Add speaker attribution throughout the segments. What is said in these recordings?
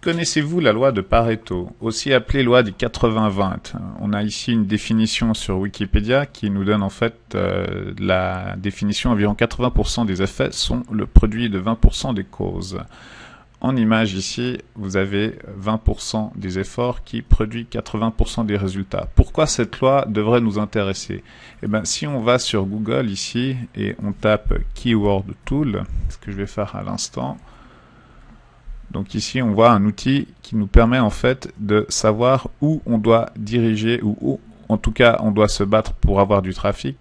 Speaker 1: Connaissez-vous la loi de Pareto, aussi appelée loi du 80-20? On a ici une définition sur Wikipédia qui nous donne en fait la définition: environ 80% des effets sont le produit de 20% des causes. En image ici, vous avez 20% des efforts qui produisent 80% des résultats. Pourquoi cette loi devrait nous intéresser? Eh bien, si on va sur Google ici et on tape Keyword Tool, ce que je vais faire à l'instant. Donc ici, on voit un outil qui nous permet en fait de savoir où on doit diriger ou où, en tout cas, on doit se battre pour avoir du trafic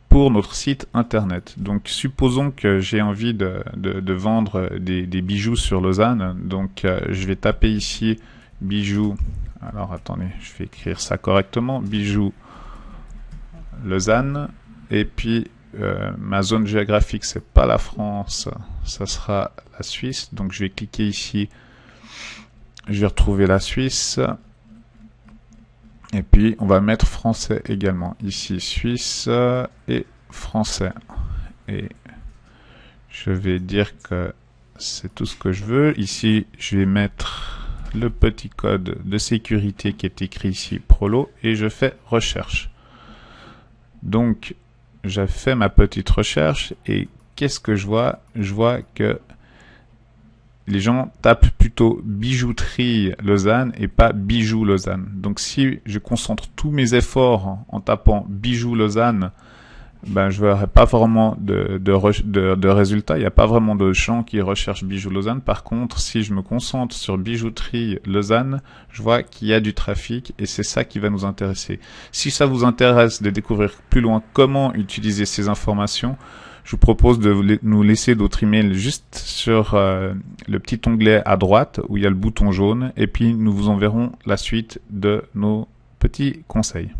Speaker 1: pour notre site internet. Donc supposons que j'ai envie de vendre des bijoux sur Lausanne. Donc je vais taper ici bijoux. Alors attendez, je vais écrire ça correctement. Bijoux Lausanne. Et puis ma zone géographique, c'est pas la France, ça sera la Suisse. Donc je vais cliquer ici, je vais retrouver la Suisse. Et puis on va mettre français également. Ici Suisse et français. Et je vais dire que c'est tout ce que je veux. Ici je vais mettre le petit code de sécurité qui est écrit ici, Prolo, et je fais recherche. Donc j'ai fait ma petite recherche et qu'est-ce que je vois? Je vois que les gens tapent plutôt bijouterie Lausanne et pas bijoux Lausanne. Donc si je concentre tous mes efforts en tapant bijoux Lausanne, ben je verrai pas vraiment de résultats. Il n'y a pas vraiment de gens qui recherchent bijoux Lausanne. Par contre, si je me concentre sur bijouterie Lausanne, je vois qu'il y a du trafic et c'est ça qui va nous intéresser. Si ça vous intéresse de découvrir plus loin comment utiliser ces informations, je vous propose de nous laisser d'autres emails juste sur le petit onglet à droite où il y a le bouton jaune et puis nous vous enverrons la suite de nos petits conseils.